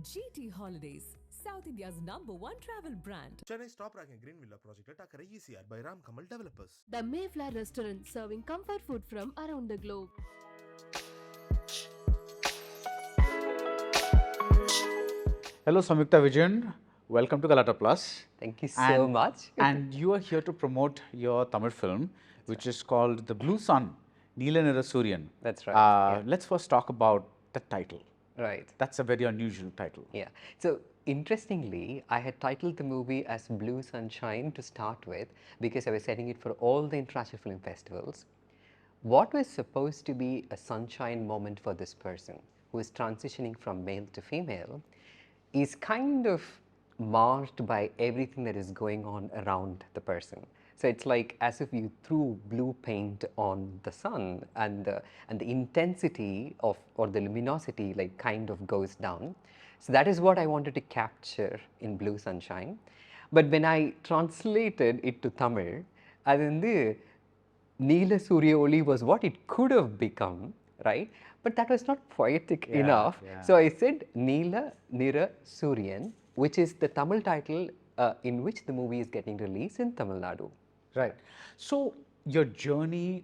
GT Holidays, South India's #1 travel brand. Chennai's top-ranking Green Villa project attacker ECR by Ram Kamal developers. The Mayflower restaurant serving comfort food from around the globe. Hello, Samyuktha Vijayan. Welcome to Galatta Plus. Thank you so much. And you are here to promote your Tamil film, which is called The Blue Sun, Neela Nira Sooriyan. That's right. Yeah. Let's first talk about the title. Right. That's a very unusual title. Yeah. So interestingly, I had titled the movie as Blue Sunshine to start with because I was setting it for all the international film festivals. What was supposed to be a sunshine moment for this person who is transitioning from male to female is kind of marked by everything that is going on around the person. So it's like as if you threw blue paint on the sun and the intensity of or the luminosity like kind of goes down. So that is what I wanted to capture in Blue Sunshine. But when I translated it to Tamil, the Neela Sooriyan was what it could have become, right? But that was not poetic enough. Yeah. So I said Neela Nira Sooriyan, which is the Tamil title in which the movie is getting released in Tamil Nadu. Right. So, your journey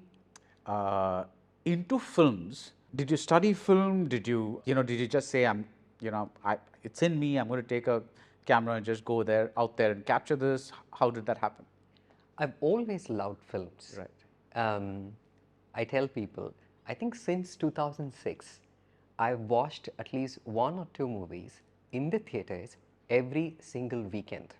into films, did you study film? Did you just say, it's in me, I'm going to take a camera and just go out there and capture this? How did that happen? I've always loved films. Right. I tell people, I think since 2006, I've watched at least 1 or 2 movies in the theatres every single weekend.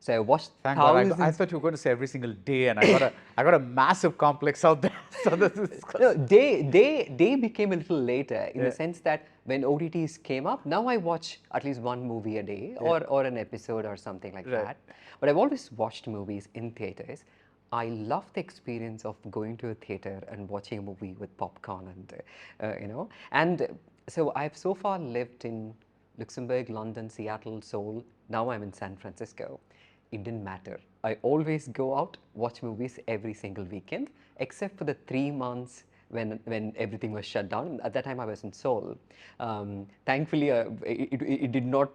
So I watched Thank thousands. God. I thought you were going to say every single day, and I got a massive complex out there. So this is No, they became a little later in the sense that when OTTs came up, now I watch at least 1 movie a day or an episode or something like that. But I've always watched movies in theatres. I love the experience of going to a theatre and watching a movie with popcorn and And so I've so far lived in Luxembourg, London, Seattle, Seoul. Now I'm in San Francisco. It didn't matter. I always go out, watch movies every single weekend, except for the 3 months when everything was shut down. At that time, I was in Seoul. Thankfully, it did not,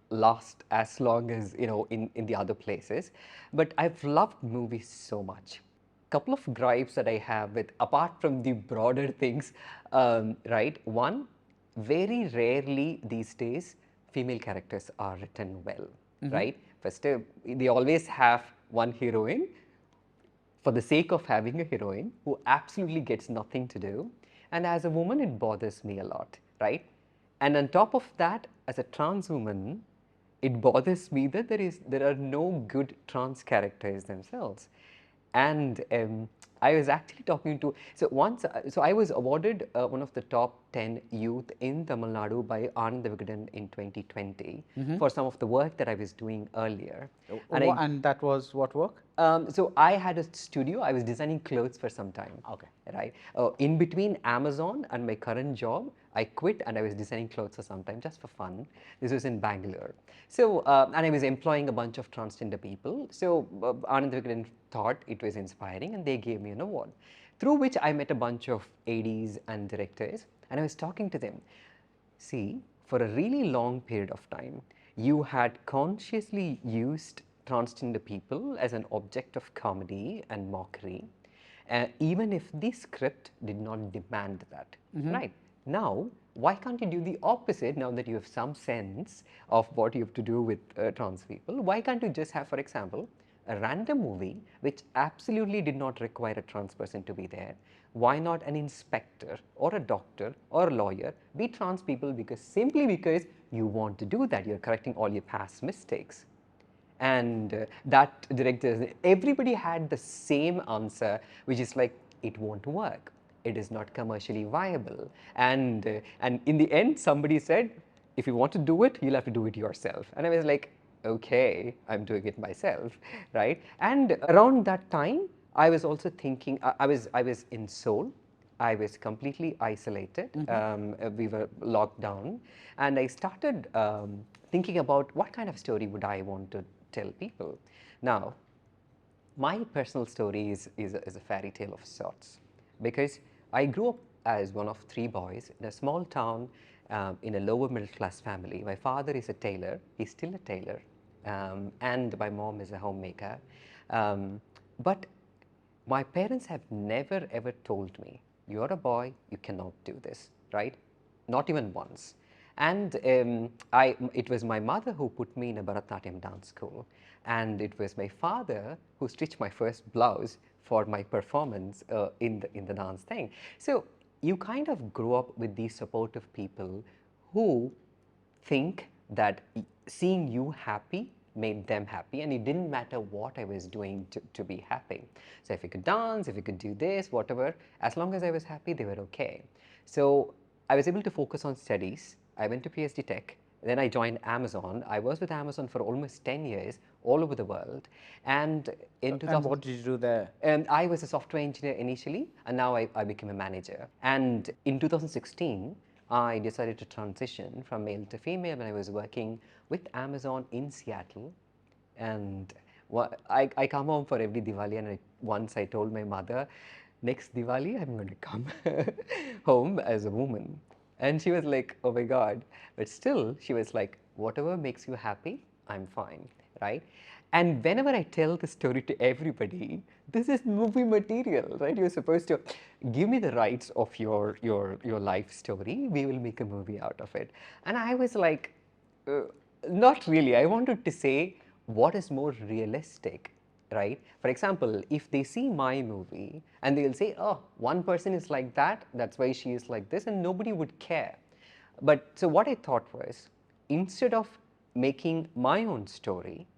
last as long as, in the other places. But I've loved movies so much. Couple of gripes that I have with, apart from the broader things, right? One, very rarely these days, female characters are written well, right? First, they always have one heroine for the sake of having a heroine who absolutely gets nothing to do. And as a woman, it bothers me a lot, right? And on top of that, as a trans woman, it bothers me that there are no good trans characters themselves. And I was actually talking to, so I was awarded one of the top 10 youth in Tamil Nadu by Anand Vigadan in 2020 for some of the work that I was doing earlier. And that was what work? So I had a studio, I was designing clothes for some time. Okay. Right. In between Amazon and my current job, I quit and I was designing clothes for some time just for fun. This was in Bangalore. So, and I was employing a bunch of transgender people. So Anand Vigadan thought it was inspiring and they gave me an award, through which I met a bunch of ADs and directors and I was talking to them. See, for a really long period of time, you had consciously used transgender people as an object of comedy and mockery, even if the script did not demand that, right? Now, why can't you do the opposite now that you have some sense of what you have to do with trans people? Why can't you just have, for example, a random movie which absolutely did not require a trans person to be there? Why not an inspector or a doctor or a lawyer be trans people simply because you want to do that, you're correcting all your past mistakes. And that director, everybody had the same answer, which is like, it won't work. It is not commercially viable. And in the end, somebody said, if you want to do it, you'll have to do it yourself. And I was like, okay, I'm doing it myself, right? And around that time, I was also thinking, I was in Seoul. I was completely isolated. We were locked down. And I started thinking about what kind of story would I want to tell people. Now, my personal story is a fairy tale of sorts, because I grew up as one of 3 boys in a small town in a lower middle class family. My father is a tailor, he's still a tailor, and my mom is a homemaker. But my parents have never ever told me, you're a boy, you cannot do this, right? Not even once. And it was my mother who put me in a Bharatanatyam dance school, and it was my father who stitched my first blouse for my performance in the dance thing. So you kind of grow up with these supportive people who think that seeing you happy made them happy, and it didn't matter what I was doing to be happy. So if you could dance, if you could do this, whatever, as long as I was happy, they were okay. So I was able to focus on studies. I went to PhD Tech, then I joined Amazon. I was with Amazon for almost 10 years, all over the world. And in 2000, And what did you do there? I was a software engineer initially, and now I became a manager. And in 2016, I decided to transition from male to female when I was working with Amazon in Seattle. And I come home for every Diwali, and once I told my mother, next Diwali I'm going to come home as a woman. And she was like, oh my God. But still, she was like, whatever makes you happy, I'm fine, right? And whenever I tell the story to everybody, this is movie material, right? You're supposed to give me the rights of your life story. We will make a movie out of it. And I was like, not really. I wanted to say what is more realistic, right? For example, if they see my movie and they'll say, oh, one person is like that, that's why she is like this, and nobody would care. But so what I thought was, instead of making my own story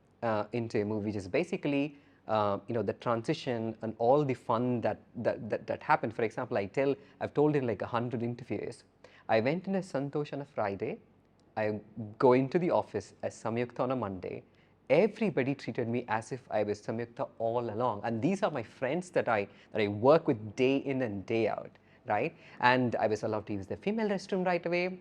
into a movie, which is basically the transition and all the fun that happened. For example, I've told in like 100 interviews. I went in a Santosh on a Friday. I go into the office as Samyuktha on a Monday. Everybody treated me as if I was Samyuktha all along, and these are my friends that I work with day in and day out, right? And I was allowed to use the female restroom right away.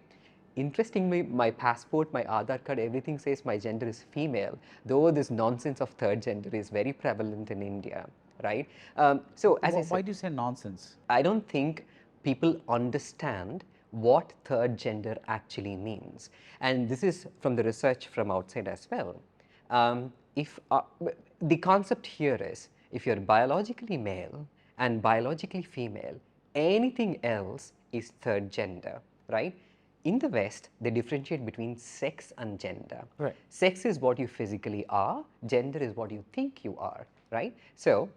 Interestingly, my passport, my Aadhaar card, everything says my gender is female, though this nonsense of third gender is very prevalent in India, right? So as I said, Why do you say nonsense? I don't think people understand what third gender actually means. And this is from the research from outside as well. The concept here is, if you're biologically male and biologically female, anything else is third gender, right? In the West, they differentiate between sex and gender. Right. Sex is what you physically are, gender is what you think you are, right? So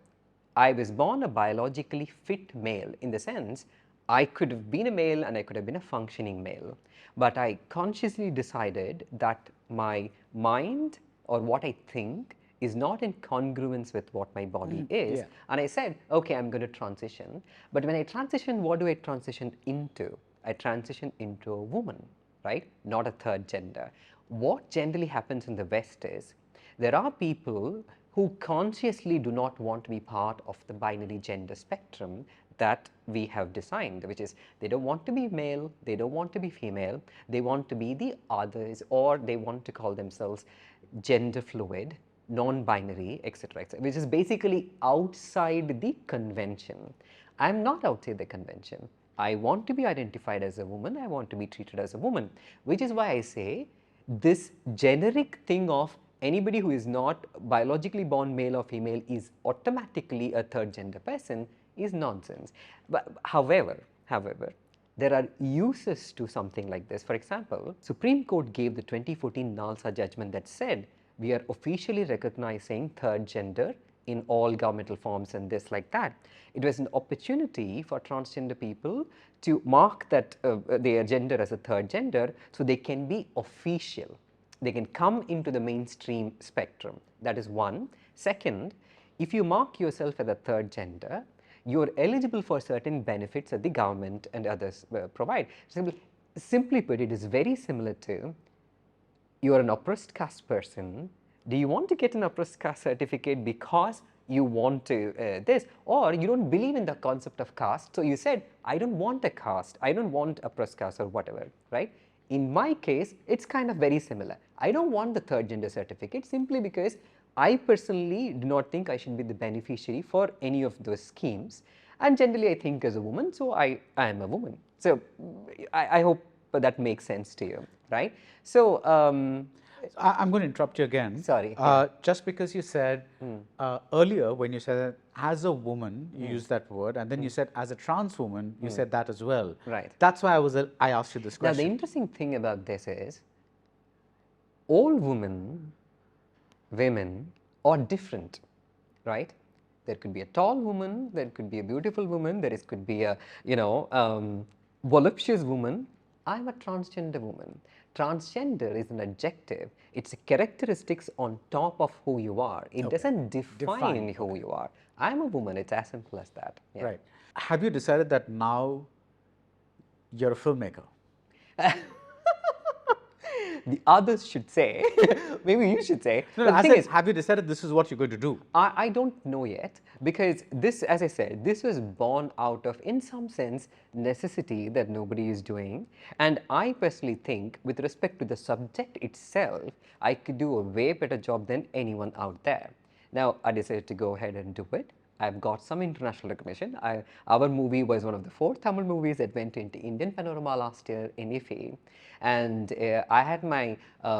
I was born a biologically fit male, in the sense I could have been a male and I could have been a functioning male. But I consciously decided that my mind or what I think is not in congruence with what my body is. Yeah. And I said, okay, I'm going to transition. But when I transition, what do I transition into? I transition into a woman, right? Not a third gender. What generally happens in the West is, there are people who consciously do not want to be part of the binary gender spectrum that we have designed, which is they don't want to be male, they don't want to be female, they want to be the others, or they want to call themselves gender fluid, non-binary, etc., which is basically outside the convention. I'm not outside the convention. I want to be identified as a woman, I want to be treated as a woman, which is why I say this generic thing of anybody who is not biologically born male or female is automatically a third gender person is nonsense. But however, there are uses to something like this. For example, Supreme Court gave the 2014 Nalsa judgment that said we are officially recognizing third gender in all governmental forms and this like that. It was an opportunity for transgender people to mark that their gender as a third gender, so they can be official. They can come into the mainstream spectrum. That is one. Second, if you mark yourself as a third gender, you're eligible for certain benefits that the government and others provide. Simply put, it is very similar to, you're an oppressed caste person. Do you want to get an oppressed caste certificate because you want to this, or you don't believe in the concept of caste, so you said, I don't want a caste, I don't want oppressed caste or whatever, right? In my case, it's kind of very similar. I don't want the third gender certificate simply because I personally do not think I should be the beneficiary for any of those schemes, and generally I think as a woman, so I am a woman. So I hope that makes sense to you, right? So, I'm going to interrupt you again. Sorry, yeah. Just because you said earlier, when you said as a woman, you used that word, and then you said as a trans woman, you said that as well. Right. That's why I asked you this Now, question. the interesting thing about this is all women are different, right? There could be a tall woman, there could be a beautiful woman, could be a, voluptuous woman. I'm a transgender woman. Transgender is an adjective. It's a characteristics on top of who you are. It doesn't define who you are. I'm a woman. It's as simple as that. Yeah. Right. Have you decided that now you're a filmmaker? The others should say, maybe you should say. No, but the I thing said, is, have you decided this is what you're going to do? I don't know yet, because this, as I said, this was born out of, in some sense, necessity that nobody is doing. And I personally think, with respect to the subject itself, I could do a way better job than anyone out there. Now, I decided to go ahead and do it. I've got some international recognition. Our movie was one of the 4 Tamil movies that went into Indian Panorama last year in IFFI. And I had my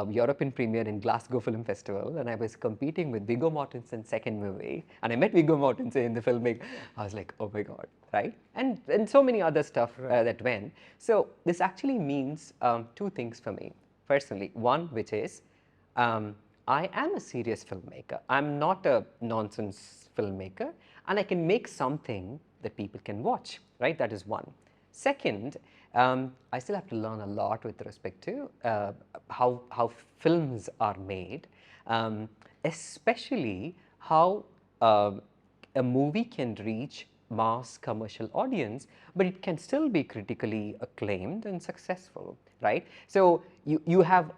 European premiere in Glasgow Film Festival, and I was competing with Viggo Mortensen's second movie. And I met Viggo Mortensen in the filming. I was like, oh my God, right? And so many other stuff that went. So this actually means 2 things for me. Personally, one, which is, I am a serious filmmaker. I'm not a nonsense filmmaker, and I can make something that people can watch, right? That is one. Second, I still have to learn a lot with respect to how films are made, especially how a movie can reach mass commercial audience, but it can still be critically acclaimed and successful, right? So you have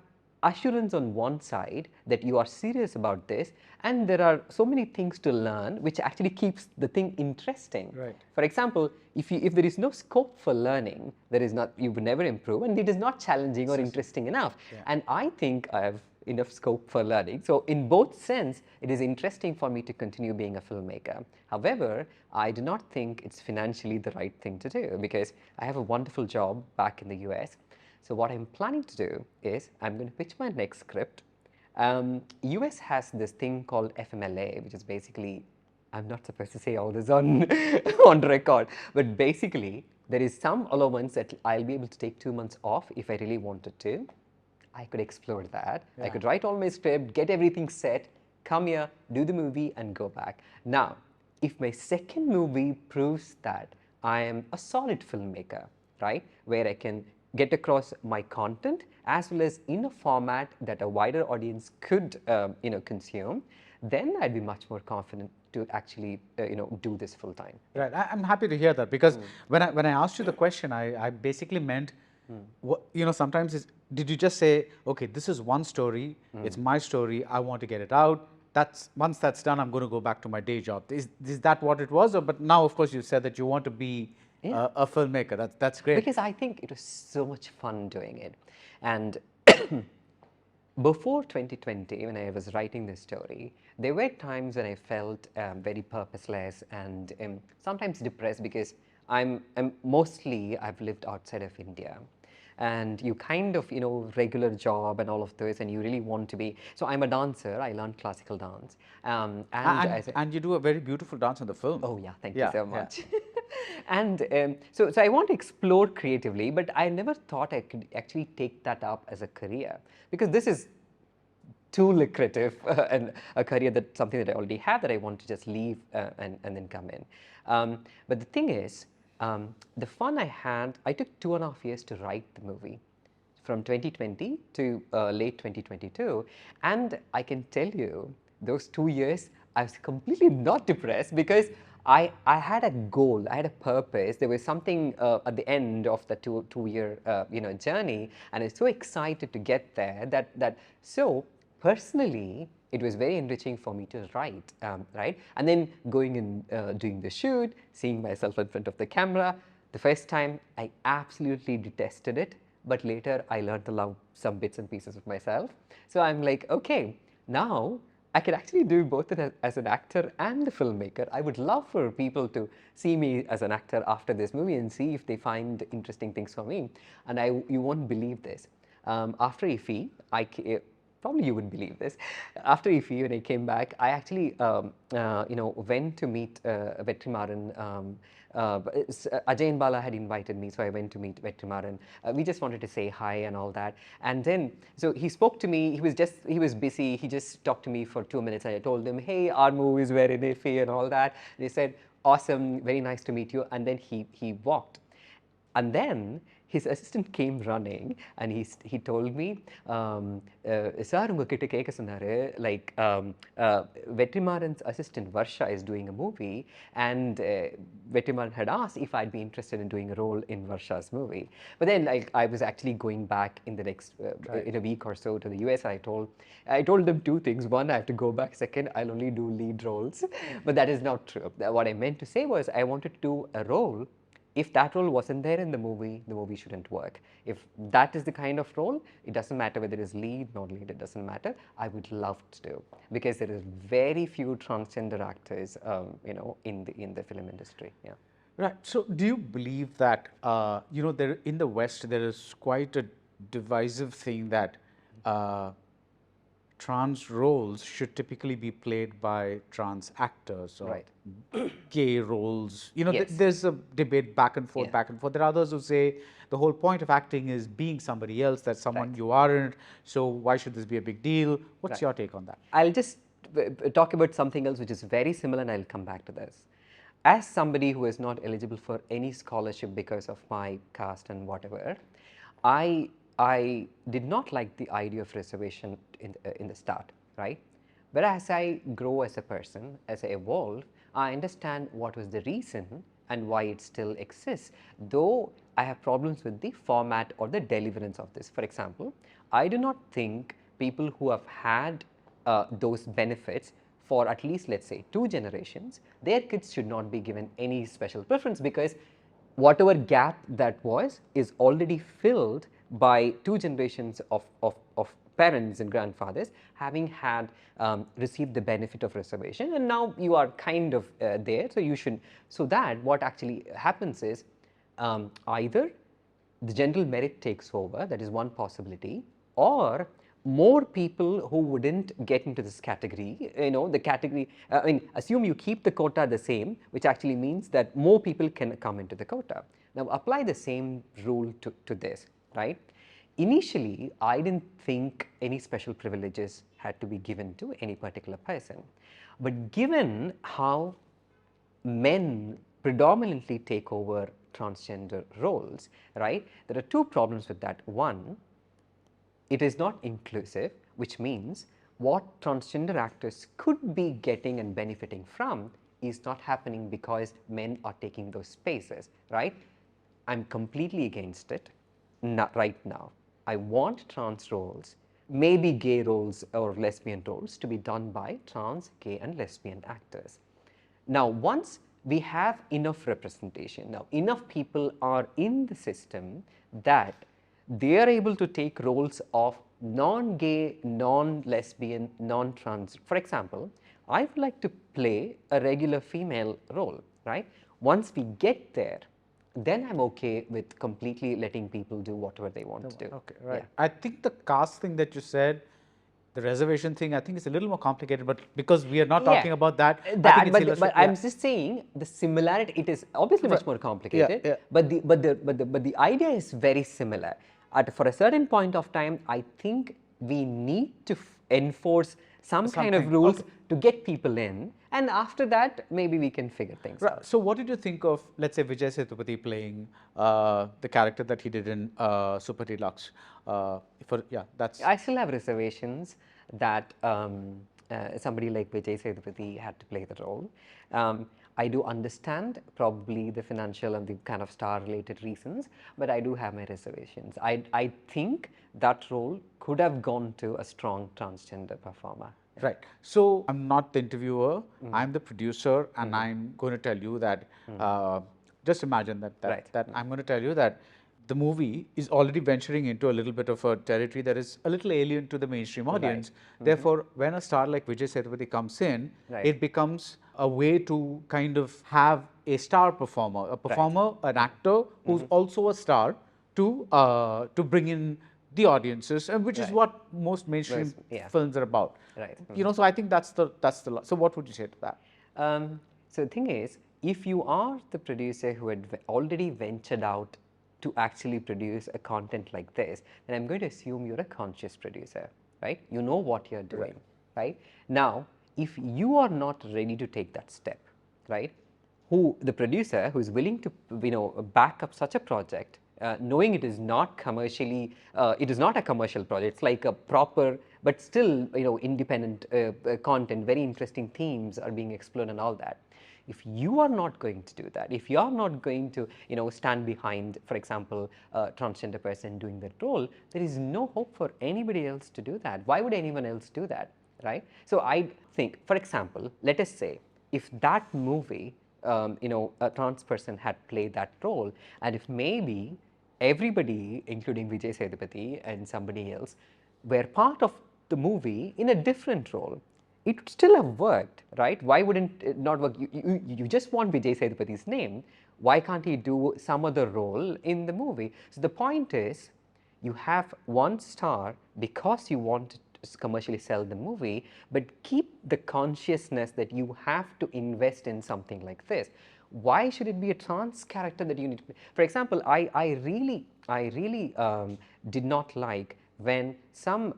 assurance on one side that you are serious about this, and there are so many things to learn which actually keeps the thing interesting. Right. For example, if there is no scope for learning, you would never improve, and it is not challenging or interesting enough. Yeah. And I think I have enough scope for learning. So in both sense, it is interesting for me to continue being a filmmaker. However, I do not think it's financially the right thing to do, because I have a wonderful job back in the US. So what I'm planning to do is I'm going to pitch my next script. US has this thing called FMLA, which is basically, I'm not supposed to say all this on, on record, but basically there is some allowance that I'll be able to take 2 months off if I really wanted to. I could explore that. Yeah. I could write all my script, get everything set, come here, do the movie, and go back. Now, if my second movie proves that I am a solid filmmaker, right, where I can get across my content as well as in a format that a wider audience could consume, then I'd be much more confident to actually do this full time. Right. I'm happy to hear that, because when I asked you the question, I basically meant, sometimes did you just say, okay, this is one story, it's my story, I want to get it out. Once that's done, I'm going to go back to my day job. Is that what it was? But now, of course, you said that you want to be a filmmaker. That's great. Because I think it was so much fun doing it. And before 2020, when I was writing this story, there were times when I felt very purposeless and sometimes depressed, because I've lived outside of India. And you kind of, regular job and all of those, and you really want to be. So I'm a dancer. I learned classical dance. And you do a very beautiful dance in the film. Oh, yeah. Thank you so much. And so I want to explore creatively, but I never thought I could actually take that up as a career, because this is too lucrative and a career something that I already have that I want to just leave and then come in. But the thing is, the fun I had, I took 2.5 years to write the movie, from 2020 to late 2022. And I can tell you, those 2 years, I was completely not depressed, because I had a goal, I had a purpose. There was something at the end of the two-year journey, and I was so excited to get there so personally, it was very enriching for me to write, right? And then going and doing the shoot, seeing myself in front of the camera. The first time, I absolutely detested it, but later I learned to love some bits and pieces of myself. So I'm like, okay, now I could actually do both as an actor and a filmmaker. I would love for people to see me as an actor after this movie and see if they find interesting things for me. And you won't believe this. After IFI, probably you wouldn't believe this. After IFI, when I came back, I actually went to meet Vetrimaran. Ajay and Bala had invited me, so I went to meet Vetrimaran. We just wanted to say hi and all that. And then, so he spoke to me. He was busy. He just talked to me for 2 minutes. And I told him, hey, our movies were in IFI and all that. And he said, awesome, very nice to meet you. And then he walked. And then his assistant came running and he told me, sir, உங்ககிட்ட கேட்க சொன்னாரு, like Vetrimaran's assistant Varsha is doing a movie, and Vetrimaran had asked if I'd be interested in doing a role in Varsha's movie. But then like I was actually going back in the next in a week or so to the US. I told them two things. One, I have to go back. Second, I'll only do lead roles. But that is not true. What I meant to say was I wanted to do a role. If that role wasn't there in the movie shouldn't work. If that is the kind of role, it doesn't matter whether it is lead, non-lead, it doesn't matter. I would love to do, because there is very few transgender actors, in the film industry. Yeah. Right. So, do you believe that there in the West there is quite a divisive thing that trans roles should typically be played by trans actors, or Right. gay roles? Yes. There's a debate back and forth, Yeah. back and forth. There are others who say the whole point of acting is being somebody else, that's someone Right. you aren't. So why should this be a big deal? What's Right. your take on that? I'll just talk about something else which is very similar, and I'll come back to this. As somebody who is not eligible for any scholarship because of my caste and whatever, I did not like the idea of reservation in the start, right? But as I grow as a person, as I evolve, I understand what was the reason and why it still exists, though I have problems with the format or the deliverance of this. For example, I do not think people who have had those benefits for at least, let's say, 2 generations, their kids should not be given any special preference, because whatever gap that was is already filled by 2 generations of parents and grandfathers having had received the benefit of reservation, and now you are kind of there, so you should. So that what actually happens is either the general merit takes over, that is one possibility, or more people who wouldn't get into this category, the category, assume you keep the quota the same, which actually means that more people can come into the quota. Now apply the same rule to this, right? Initially, I didn't think any special privileges had to be given to any particular person. But given how men predominantly take over transgender roles, right, there are 2 problems with that. One, it is not inclusive, which means what transgender actors could be getting and benefiting from is not happening because men are taking those spaces, right? I'm completely against it right now. I want trans roles, maybe gay roles or lesbian roles, to be done by trans, gay and lesbian actors. Now, once we have enough representation, now enough people are in the system that they are able to take roles of non-gay, non-lesbian, non-trans. For example, I would like to play a regular female role, right? Once we get there, then I'm okay with completely letting people do whatever they want to do. Okay, right. Yeah. I think the caste thing that you said, the reservation thing, I think it's a little more complicated, but because we are not talking about that, I think it's but illustrative. I'm just saying the similarity. It is obviously much more complicated, yeah. but the idea is very similar. For a certain point of time, I think we need to enforce some kind of rules to get people in, and after that, maybe we can figure things out. So, what did you think of, let's say, Vijay Sethupathi playing the character that he did in Super Deluxe? I still have reservations that somebody like Vijay Sethupathi had to play the role. I do understand probably the financial and the kind of star-related reasons, but I do have my reservations. I think that role could have gone to a strong transgender performer. Right. So, I'm not the interviewer, I'm the producer, and I'm going to tell you that, just imagine that I'm going to tell you that the movie is already venturing into a little bit of a territory that is a little alien to the mainstream audience. Therefore, when a star like Vijay Sethupathi comes in, it becomes a way to kind of have a star performer, an actor who's also a star to bring in the audiences, and which is what most mainstream films are about. You know, so I think that's the so what would you say to that? So the thing is, if you are the producer who had already ventured out to actually produce a content like this, then I'm going to assume you're a conscious producer, right? You know what you're doing, right? Now, if you are not ready to take that step, right? The producer who is willing to, back up such a project, knowing it is not commercially, it is not a commercial project. It's like a proper, but still, independent content. Very interesting themes are being explored and all that. If you are not going to do that, if you are not going to, stand behind, for example, a transgender person doing that role, there is no hope for anybody else to do that. Why would anyone else do that, right? So I think, for example, let us say if that movie, a trans person had played that role, and if maybe everybody, including Vijay Sethupathi and somebody else, were part of the movie in a different role, it would still have worked, right? Why wouldn't it not work? You just want Vijay Sethupath's name. Why can't he do some other role in the movie? So the point is, you have one star because you want to commercially sell the movie, but keep the consciousness that you have to invest in something like this. Why should it be a trans character that you need to play? For example, I really did not like when some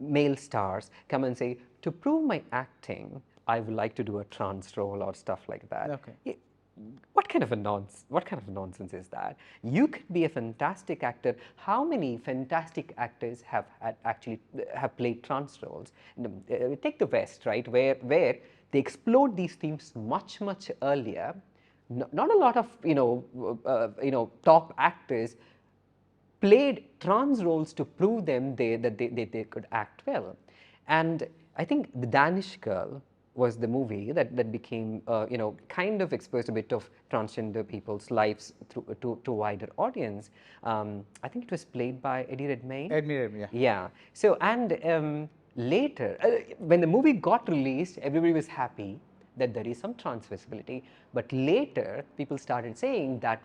male stars come and say, to prove my acting, I would like to do a trans role or stuff like that. Okay. What kind of a nonsense is that? You could be a fantastic actor. How many fantastic actors have played trans roles? Take the West, right, where they explode these themes much earlier. Not a lot of top actors played trans roles to prove that they could act well. And I think The Danish Girl was the movie that became, kind of exposed a bit of transgender people's lives to a wider audience. I think it was played by Eddie Redmayne. Yeah. So, and later, when the movie got released, everybody was happy that there is some trans visibility, but later people started saying that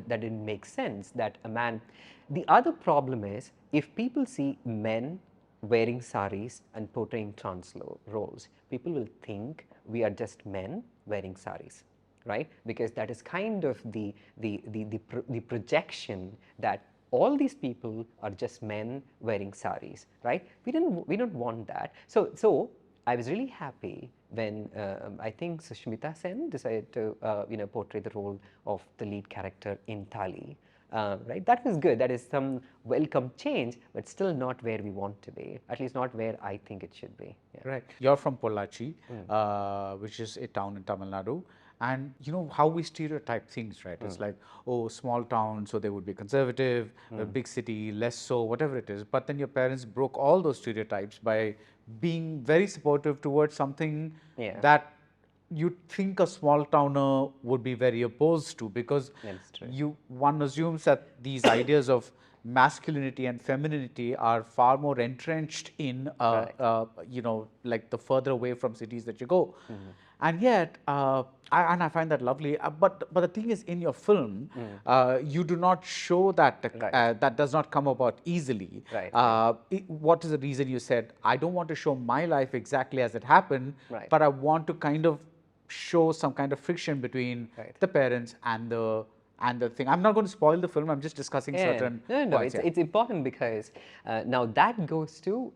didn't make sense, that a man. The other problem is, if people see men wearing saris and portraying trans roles, people will think we are just men wearing saris, right? Because that is kind of the projection that all these people are just men wearing saris, right? We don't want that. So I was really happy when I think Sushmita Sen decided to portray the role of the lead character in Thali. Right, that was good. That is some welcome change, but still not where we want to be. At least not where I think it should be. Yeah. Right. You're from Pollachi, which is a town in Tamil Nadu. And you know how we stereotype things, right? It's like, oh, small town, so they would be conservative, a big city, less so, whatever it is. But then your parents broke all those stereotypes by being very supportive towards something that you'd think a small towner would be very opposed to, because one assumes that these ideas of masculinity and femininity are far more entrenched in, like the further away from cities that you go. And yet, I find that lovely. But the thing is, in your film, you do not show that. That does not come about easily. What is the reason you said, I don't want to show my life exactly as it happened, but I want to kind of show some kind of friction between the parents and the thing. I'm not going to spoil the film. I'm just discussing certain points. It's important because now that goes to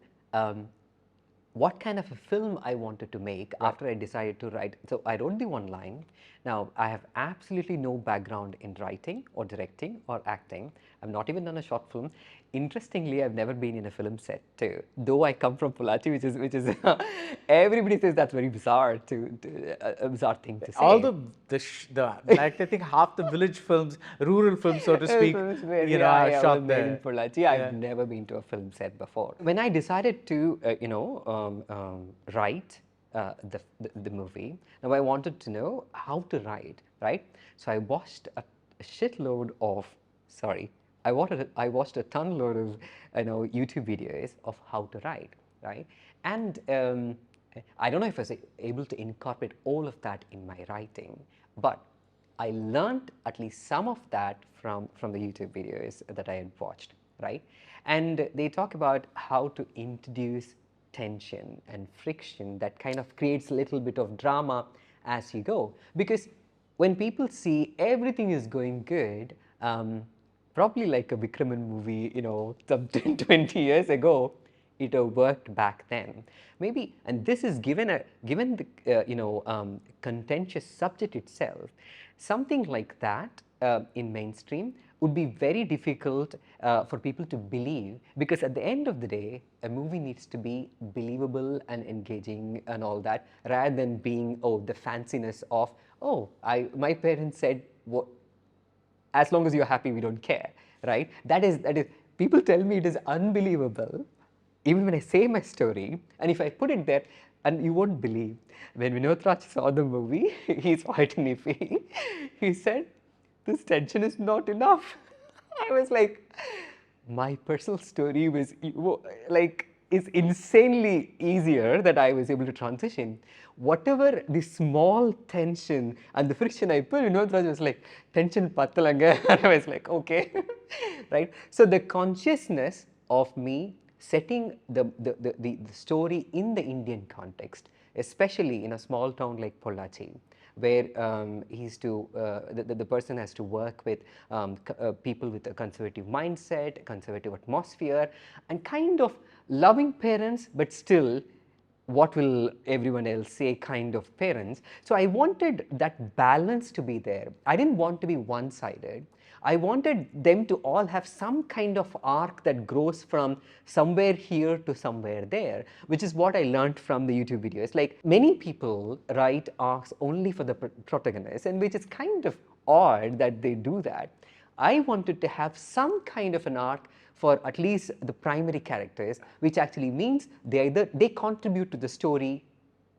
what kind of a film I wanted to make after I decided to write. So I wrote the one line. Now, I have absolutely no background in writing or directing or acting. I've not even done a short film. Interestingly, I've never been in a film set too. Though I come from Pollachi, which is everybody says that's very bizarre a bizarre thing to say. All like I think half the village films, rural films, so to speak, I shot there. In Pollachi. I've never been to a film set before. When I decided to, write the movie, now I wanted to know how to write, right? So I watched a shitload of sorry, I watched a ton load of YouTube videos of how to write, right? And I don't know if I was able to incorporate all of that in my writing, but I learned at least some of that from the YouTube videos that I had watched, right? And they talk about how to introduce tension and friction that kind of creates a little bit of drama as you go. Because when people see everything is going good, probably like a Vikraman movie, some 10, 20 years ago, it worked back then. Maybe, and this is given the contentious subject itself, something like that in mainstream would be very difficult for people to believe, because at the end of the day, a movie needs to be believable and engaging and all that, rather than being the fanciness of my parents said what. As long as you're happy, we don't care, right? That is, people tell me it is unbelievable, even when I say my story, and if I put it there, and you won't believe, when Vinod Raj saw the movie, he's white and iffy, he said, this tension is not enough. I was like, my personal story was is insanely easier that I was able to transition. Whatever the small tension and the friction I put, Raj was like, tension pattalanga. And I was like, okay, right? So the consciousness of me setting the story in the Indian context, especially in a small town like Pollachi, where the person has to work with people with a conservative mindset, conservative atmosphere, and kind of loving parents, but still what will everyone else say kind of parents. So I wanted that balance to be there. I didn't want to be one-sided. I wanted them to all have some kind of arc that grows from somewhere here to somewhere there, which is what I learned from the YouTube videos. Like, many people write arcs only for the protagonist, and which is kind of odd that they do that. I wanted to have some kind of an arc for at least the primary characters, which actually means they contribute to the story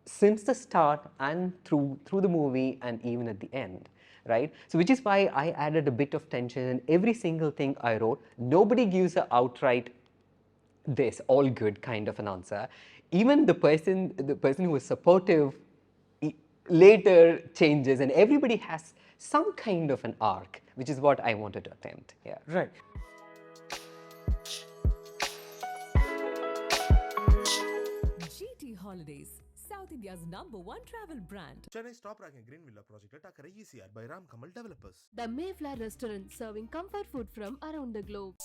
since the start and through the movie and even at the end, right? So which is why I added a bit of tension in every single thing I wrote. Nobody gives an outright this all good kind of an answer. Even the person who was supportive later changes, and everybody has some kind of an arc, which is what I wanted to attempt. Yeah. Right. GT Holidays, South India's #1 travel brand. Chennai's top-ranking Green Villa project takare easier by Ram Kamal developers. The Mayflower restaurant serving comfort food from around the globe.